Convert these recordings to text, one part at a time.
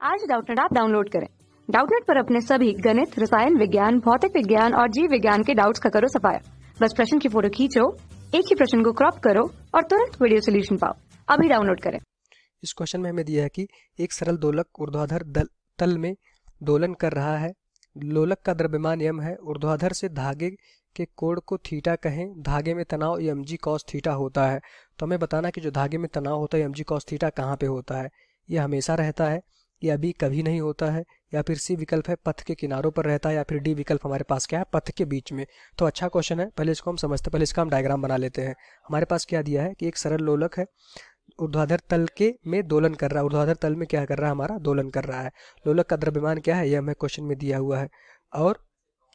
आज Doubtnut app download करें। Doubtnut पर अपने सभी गणित, रसायन विज्ञान, भौतिक विज्ञान और जीव विज्ञान के डाउट्स का करो सफाया। बस प्रश्न की फोटो खींचो, एक ही प्रश्न को क्रॉप करो और तुरंत वीडियो सोल्यूशन पाओ। अभी डाउनलोड करें। इस क्वेश्चन में हमें दिया है कि एक सरल दोलक ऊर्ध्वाधर तल में दोलन कर रहा है। लोलक का द्रव्यमान m है। ऊर्ध्वाधर से धागे के कोण को थीटा कहें। धागे में तनाव mg cos थीटा होता है। तो हमें बताना कि जो धागे में तनाव होता है mg cos थीटा कहाँ पे होता है। ये हमेशा रहता है, या बी कभी नहीं होता है, या फिर सी विकल्प है पथ के किनारों पर रहता है, या फिर डी विकल्प हमारे पास क्या है, पथ के बीच में। तो अच्छा क्वेश्चन है, पहले इसको हम समझते हैं। पहले इसका हम डायग्राम बना लेते हैं। हमारे पास क्या दिया है कि एक सरल लोलक है, ऊर्ध्वाधर तल के में दोलन कर रहा है। ऊर्ध्वाधर तल में क्या कर रहा है, हमारा दोलन कर रहा है। लोलक का द्रव्यमान क्या है, यह हमें क्वेश्चन में दिया हुआ है। और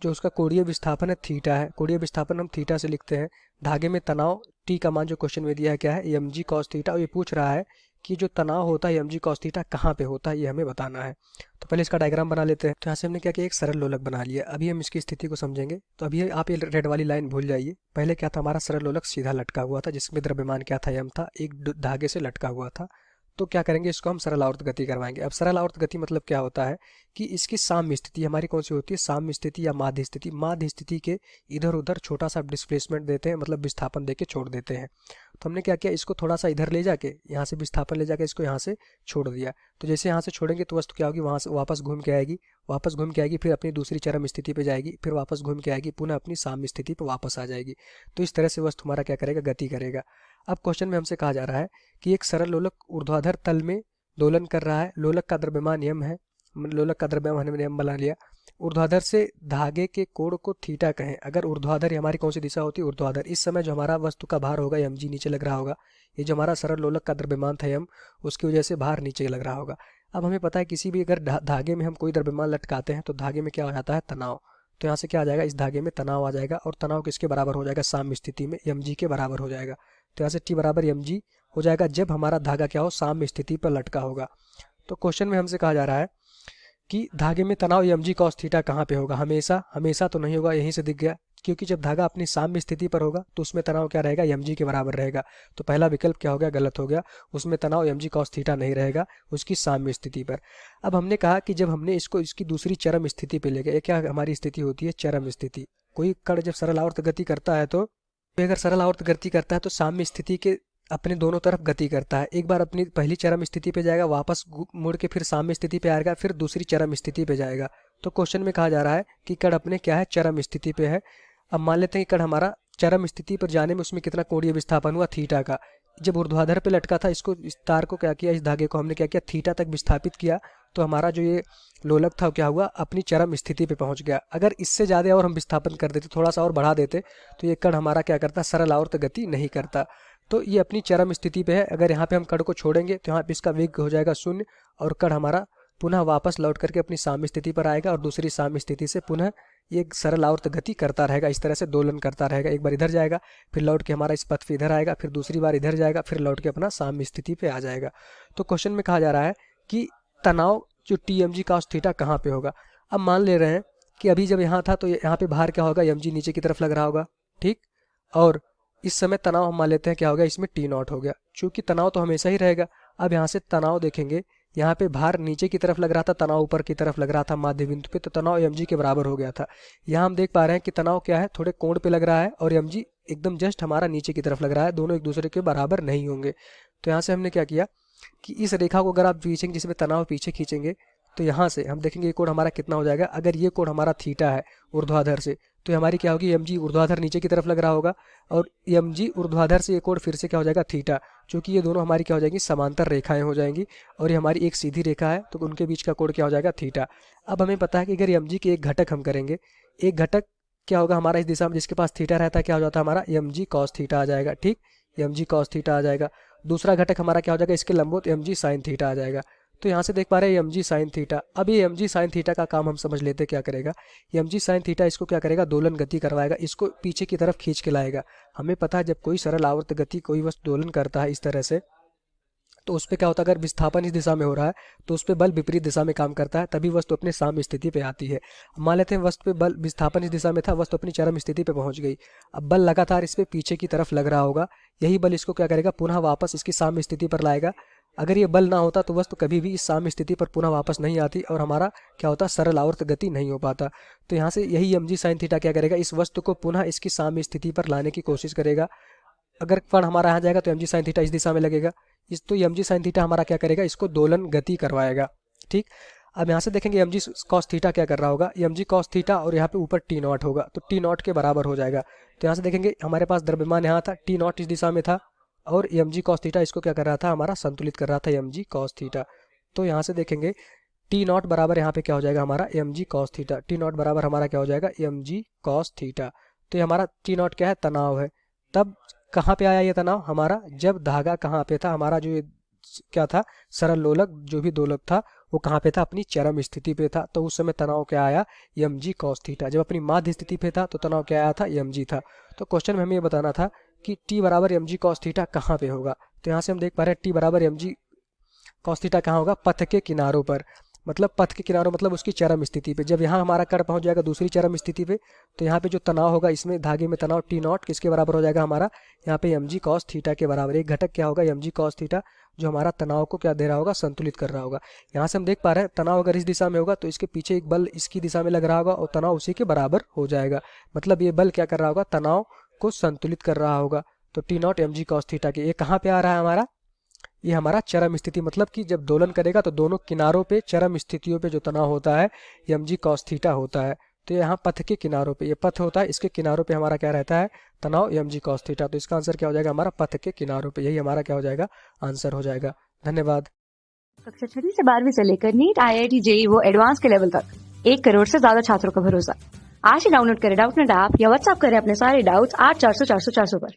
जो उसका कोणीय विस्थापन है थीटा है। कोणीय विस्थापन हम थीटा से लिखते हैं। धागे में तनाव टी का मान जो क्वेश्चन में दिया है क्या है, mg cos थीटा। और ये पूछ रहा है कि जो तनाव होता है mg cos थीटा कहाँ पे होता है, ये हमें बताना है। तो पहले इसका डायग्राम बना लेते हैं। तो यहाँ से हमने क्या किया, एक सरल लोलक बना लिया। अभी हम इसकी स्थिति को समझेंगे। तो अभी आप ये रेड वाली लाइन भूल जाइए। पहले क्या था, हमारा सरल लोलक सीधा लटका हुआ था, जिसमें द्रव्यमान क्या था, m था, एक धागे से लटका हुआ था। तो क्या करेंगे, इसको हम सरल आवर्त गति करवाएंगे। अब सरल आवर्त गति मतलब क्या होता है कि इसकी साम्य स्थिति हमारी कौन सी होती है, साम्य स्थिति या माध्य स्थिति। माध्य स्थिति के इधर उधर छोटा सा डिस्प्लेसमेंट देते हैं, मतलब विस्थापन देके छोड़ देते हैं। तो हमने क्या किया, इसको थोड़ा सा इधर ले जाके, यहाँ से विस्थापन ले जाके इसको यहाँ से छोड़ दिया। तो जैसे यहाँ से छोड़ेंगे तो वस्तु क्या होगी, वहाँ से वापस घूम के आएगी, वापस घूम के आएगी, फिर अपनी दूसरी चरम स्थिति पे जाएगी, फिर वापस घूम के आएगी, पुनः अपनी साम्य स्थिति पे वापस आ जाएगी। तो इस तरह से वस्तु हमारा क्या करेगा, गति करेगा। अब क्वेश्चन में हमसे कहा जा रहा है कि एक सरल लोलक ऊर्ध्वाधर तल में दोलन कर रहा है। लोलक का द्रव्यमान m है। लोलक का द्रव्यमान हमने m बना लिया। ऊर्ध्वाधर से धागे के कोण को थीटा कहें। अगर ऊर्ध्वाधर हमारी कौन सी दिशा होती है, ऊर्ध्वाधर। इस समय जो हमारा वस्तु का भार होगा mg नीचे लग रहा होगा। ये जो हमारा सरल लोलक का द्रव्यमान था m, उसकी वजह से भार नीचे लग रहा होगा। अब हमें पता है किसी भी अगर धागे में हम कोई द्रव्यमान लटकाते हैं तो धागे में क्या हो जाता है, तनाव। तो यहाँ से क्या आ जाएगा, इस धागे में तनाव आ जाएगा, और तनाव किसके बराबर हो जाएगा, साम्य स्थिति में mg के बराबर हो जाएगा। तो यहाँ से t बराबर mg हो जाएगा जब हमारा धागा क्या हो, साम्य स्थिति पर लटका होगा। तो क्वेश्चन में हमसे कहा जा रहा है कि धागे में तनाव mg cos थीटा कहाँ पे होगा। हमेशा हमेशा तो नहीं होगा, यहीं से दिख गया, क्योंकि जब धागा अपनी साम्य स्थिति पर होगा तो उसमें तनाव क्या रहेगा, mg के बराबर रहेगा। तो पहला विकल्प क्या हो गया, गलत हो गया। उसमें तनाव mg cos थीटा नहीं रहेगा, उसकी साम्य स्थिति पर। अब हमने कहा कि जब हमने इसको इसकी दूसरी चरम स्थिति पे ले गए, क्या हमारी स्थिति होती है, चरम स्थिति। कोई कण जब सरल आवर्त गति करता है तो अगर सरल आवर्त गति करता है तो साम्य स्थिति के अपने दोनों तरफ गति करता है। एक बार अपनी पहली चरम स्थिति पे जाएगा, वापस मुड़ के फिर साम्य स्थिति पे आएगा, फिर दूसरी चरम स्थिति पे जाएगा। तो क्वेश्चन में कहा जा रहा है कि कण अपने क्या है, चरम स्थिति पे है। अब मान लेते हैं कि कण हमारा चरम स्थिति पर जाने में उसमें कितना कोणीय विस्थापन हुआ, थीटा का। जब ऊर्ध्वाधर पे लटका था, इसको इस तार को क्या किया, इस धागे को हमने क्या किया, थीटा तक विस्थापित किया। तो हमारा जो ये लोलक था क्या हुआ, अपनी चरम स्थिति पे पहुंच गया। अगर इससे ज़्यादा और हम विस्थापन कर देते, थोड़ा सा और बढ़ा देते, तो ये कण हमारा क्या करता, सरल आवर्त गति नहीं करता। तो ये अपनी चरम स्थिति पे है। अगर यहाँ पे हम कण को छोड़ेंगे तो यहाँ पे इसका वेग हो जाएगा 0, और कण हमारा पुनः वापस लौट करके अपनी साम्य स्थिति पर आएगा, और दूसरी साम्य स्थिति से पुनः ये सरल आवर्त गति करता रहेगा। इस तरह से दोलन करता रहेगा। एक बार इधर जाएगा, फिर लौट के हमारा इस पथ पे इधर आएगा, फिर दूसरी बार इधर जाएगा, फिर लौट के अपना साम्य स्थिति पे आ जाएगा। तो क्वेश्चन में कहा जा रहा है कि तनाव जो mg cos थीटा कहाँ पे होगा। अब मान ले रहे हैं कि अभी जब यहाँ था तो यहाँ पे भार क्या होगा, mg नीचे की तरफ लग रहा होगा, ठीक। और इस समय तनाव हम मान लेते हैं क्या हो गया, इसमें t0 हो गया। चूंकि तनाव तो हमेशा ही रहेगा। अब यहाँ से तनाव देखेंगे, यहाँ पे भार नीचे की तरफ लग रहा था, तनाव ऊपर की तरफ लग रहा था माध्य बिंदु पे, तो तनाव mg के बराबर हो गया था। यहाँ हम देख पा रहे हैं कि तनाव क्या है, थोड़े कोण पे लग रहा है, और mg एकदम जस्ट हमारा नीचे की तरफ लग रहा है। दोनों एक दूसरे के बराबर नहीं होंगे। तो यहाँ से हमने क्या किया कि इस रेखा को अगर आप खींचेंगे, जिसमें तनाव पीछे खींचेंगे, तो यहाँ से हम देखेंगे ये कोण हमारा कितना हो जाएगा। अगर ये कोण हमारा थीटा है ऊर्ध्वाधर से, तो हमारी क्या होगी, mg ऊर्ध्वाधर नीचे की तरफ लग रहा होगा, और mg ऊर्ध्वाधर से ये कोण फिर से क्या हो जाएगा, थीटा। क्योंकि ये दोनों हमारी क्या हो जाएंगी, समांतर रेखाएं हो जाएंगी, और ये हमारी एक सीधी रेखा है, तो उनके बीच का कोण क्या हो जाएगा, थीटा। अब हमें पता है कि अगर mg के एक घटक हम करेंगे, एक घटक क्या होगा हमारा इस दिशा में, जिसके पास थीटा रहता है, क्या हो जाता है हमारा, mg cos थीटा आ जाएगा, ठीक। mg cos थीटा आ जाएगा। दूसरा घटक हमारा क्या हो जाएगा, इसके लंबवत mg sin थीटा आ जाएगा। तो यहाँ से देख पा रहे हैं mg sin थीटा। अब ये mg sin थीटा का काम हम समझ लेते क्या करेगा। mg sin थीटा इसको क्या करेगा, दोलन गति करवाएगा, इसको पीछे की तरफ खींच के लाएगा। हमें पता है जब कोई सरल आवर्त गति कोई वस्तु दोलन करता है इस तरह से, तो उस पर क्या होता है, अगर विस्थापन इस दिशा में हो रहा है तो उस पर बल विपरीत दिशा में काम करता है, तभी वस्तु अपने साम्य स्थिति पे आती है। मान लेते हैं वस्तु पे बल, विस्थापन इस दिशा में था, वस्तु अपनी चरम स्थिति पे पहुंच गई। अब बल लगातार इस पे पीछे की तरफ लग रहा होगा, यही बल इसको क्या करेगा, पुनः वापस इसकी साम्य स्थिति पर लाएगा। अगर ये बल ना होता तो वस्तु कभी भी इस साम्य स्थिति पर पुनः वापस नहीं आती और हमारा क्या होता, सरल आवर्त गति नहीं हो पाता। तो यहाँ से यही mg sin थीटा क्या करेगा, इस वस्तु को पुनः इसकी साम्य स्थिति पर लाने की कोशिश करेगा। अगर कण हमारा यहाँ जाएगा तो mg sin थीटा इस दिशा में लगेगा, इस तो mg sin थीटा हमारा क्या करेगा, इसको दोलन गति करवाएगा। ठीक, अब यहाँ से देखेंगे mg cos थीटा क्या कर रहा होगा, mg cos थीटा और यहाँ पे ऊपर t नॉट होगा तो t नॉट के बराबर हो जाएगा। तो यहाँ से देखेंगे हमारे पास द्रव्यमान यहाँ था, t नॉट इस दिशा में था और mg cos थीटा इसको क्या कर रहा था, हमारा संतुलित कर रहा था mg cos थीटा। तो यहाँ से देखेंगे t नॉट बराबर यहाँ पे क्या हो जाएगा हमारा mg cos theta, t not बराबर हमारा क्या हो जाएगा mg cos थीटा। तो ये हमारा t नॉट क्या है, तनाव है। तब कहाँ पे आया ये तनाव हमारा, जब धागा कहाँ पे था हमारा, जो क्या था, सरल लोलक जो भी दोलक था वो कहाँ पे था, अपनी चरम स्थिति पे था। तो उस समय तनाव क्या आया, mg cos थीटा। जब अपनी माध्य स्थिति पे था तो तनाव क्या आया था, mg था। तो क्वेश्चन में हमें ये बताना था कि t बराबर mg cos थीटा कहाँ पे होगा। तो यहाँ से हम देख पा रहे हैं t बराबर mg cos थीटा कहाँ होगा, पथ के किनारों पर। मतलब पथ के किनारों मतलब उसकी चरम स्थिति पे। जब यहाँ हमारा कण पहुंच जाएगा दूसरी चरम स्थिति पे तो यहाँ पे जो तनाव होगा, इसमें धागे में तनाव t नॉट किसके बराबर हो जाएगा हमारा, यहाँ पे mg cos थीटा के बराबर। एक घटक क्या होगा, mg cos थीटा, जो हमारा तनाव को क्या दे रहा होगा, संतुलित कर रहा होगा। यहाँ से हम देख पा रहे हैं तनाव अगर इस दिशा में होगा तो इसके पीछे एक बल इसकी दिशा में लग रहा होगा और तनाव उसी के बराबर हो जाएगा। मतलब ये बल क्या कर रहा होगा, तनाव को संतुलित कर रहा होगा। तो t not mg cos theta के, ये कहाँ पे आ रहा है हमारा, ये हमारा चरम स्थिति, मतलब कि जब दोलन करेगा तो दोनों किनारों पे चरम स्थितियों पे जो तनाव होता है mg cos थीटा होता है। तो यहाँ पथ के किनारों पे, ये पथ होता है, इसके किनारों पे हमारा क्या रहता है, तनाव mg cos थीटा। तो इसका आंसर क्या हो जाएगा हमारा, पथ के किनारों पे। यही हमारा क्या हो जाएगा, आंसर हो जाएगा। धन्यवाद। कक्षा 6 से 12वीं से लेकर नीट, IIT, JEE वो एडवांस के लेवल तक 1 करोड़ से ज्यादा छात्रों का भरोसा। आज ही डाउनलोड करें डाउटनेट ऐप या व्हाट्सएप करें अपने सारे डाउट्स 8400 400 400 पर।